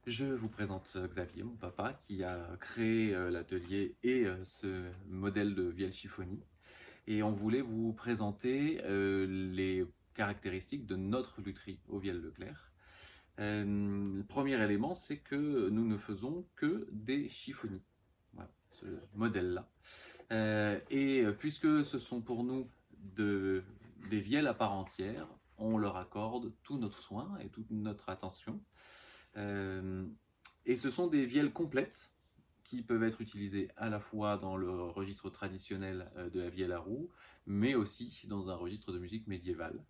Je vous présente Xavier, mon papa, qui a créé l'atelier et ce modèle de vielle chiffonnie. Et on voulait vous présenter les caractéristiques de notre lutherie au Vielle Leclerc. Le premier élément, c'est que nous ne faisons que des chiffonnies. Voilà, ce modèle-là. Puisque ce sont pour nous des vielles à part entière, on leur accorde tout notre soin et toute notre attention. Euh, et ce sont des vielles complètes qui peuvent être utilisées à la fois dans le registre traditionnel de la vielle à roue, mais aussi dans un registre de musique médiévale.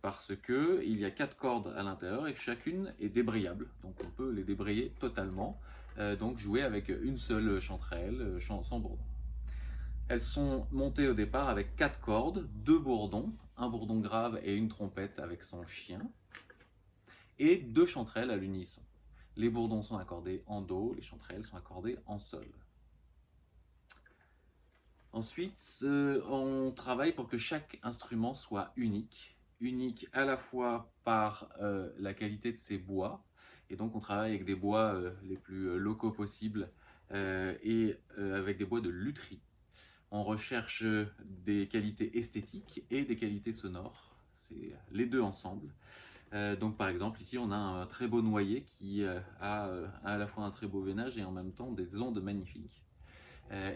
Parce qu'il y a 4 cordes à l'intérieur et chacune est débrayable. Donc on peut les débrayer totalement, donc jouer avec une seule chanterelle, sans bourdon. Elles sont montées au départ avec 4 cordes, 2 bourdons, un bourdon grave et une trompette avec son chien, et 2 chanterelles à l'unisson. Les bourdons sont accordés en do, les chanterelles sont accordées en sol. Ensuite, on travaille pour que chaque instrument soit unique. Unique à la fois par la qualité de ses bois, et donc on travaille avec des bois les plus locaux possibles avec des bois de lutherie. On recherche des qualités esthétiques et des qualités sonores, c'est les deux ensemble. Donc par exemple ici on a un très beau noyer qui a à la fois un très beau veinage et en même temps des ondes magnifiques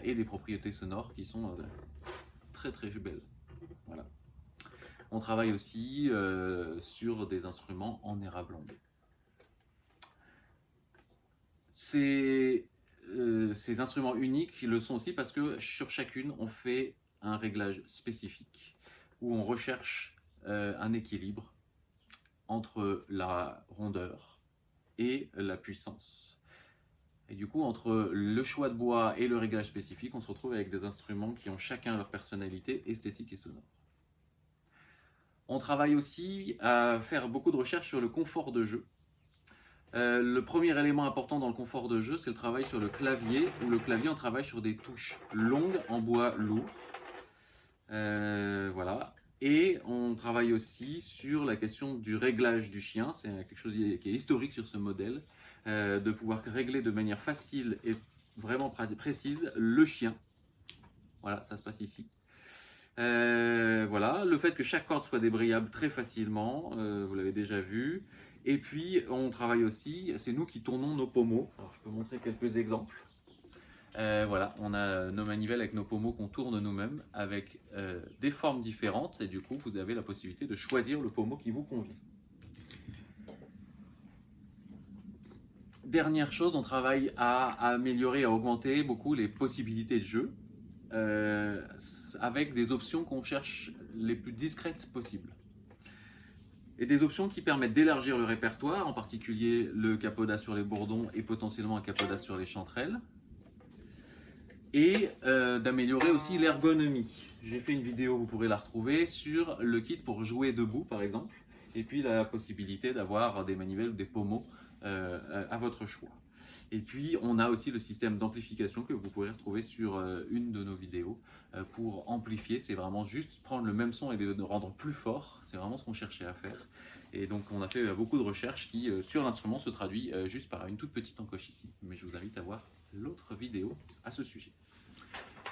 et des propriétés sonores qui sont très très belles. Voilà. On travaille aussi sur des instruments en érable ondé. Ces instruments uniques le sont aussi parce que sur chacune on fait un réglage spécifique où on recherche un équilibre entre la rondeur et la puissance. Et du coup, entre le choix de bois et le réglage spécifique, on se retrouve avec des instruments qui ont chacun leur personnalité esthétique et sonore. On travaille aussi à faire beaucoup de recherches sur le confort de jeu. Le premier élément important dans le confort de jeu, c'est le travail sur le clavier, où le clavier, on travaille sur des touches longues en bois lourd. Voilà. Et on travaille aussi sur la question du réglage du chien, c'est quelque chose qui est historique sur ce modèle, de pouvoir régler de manière facile et vraiment précise le chien. Voilà, ça se passe ici. Voilà, le fait que chaque corde soit débrayable très facilement, vous l'avez déjà vu. Et puis on travaille aussi, c'est nous qui tournons nos pommeaux. Alors je peux montrer quelques exemples. Voilà, on a nos manivelles avec nos pommeaux qu'on tourne nous-mêmes avec des formes différentes et du coup vous avez la possibilité de choisir le pommeau qui vous convient. Dernière chose, on travaille à améliorer, à augmenter beaucoup les possibilités de jeu avec des options qu'on cherche les plus discrètes possibles. Et des options qui permettent d'élargir le répertoire, en particulier le capoda sur les bourdons et potentiellement un capoda sur les chanterelles. Et d'améliorer aussi l'ergonomie. J'ai fait une vidéo, vous pourrez la retrouver, sur le kit pour jouer debout par exemple, et puis la possibilité d'avoir des manivelles ou des pommeaux à votre choix. Et puis on a aussi le système d'amplification que vous pourrez retrouver sur une de nos vidéos pour amplifier, c'est vraiment juste prendre le même son et le rendre plus fort, c'est vraiment ce qu'on cherchait à faire. Et donc on a fait beaucoup de recherches qui sur l'instrument se traduit juste par une toute petite encoche ici, mais je vous invite à voir l'autre vidéo à ce sujet.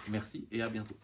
Merci et à bientôt.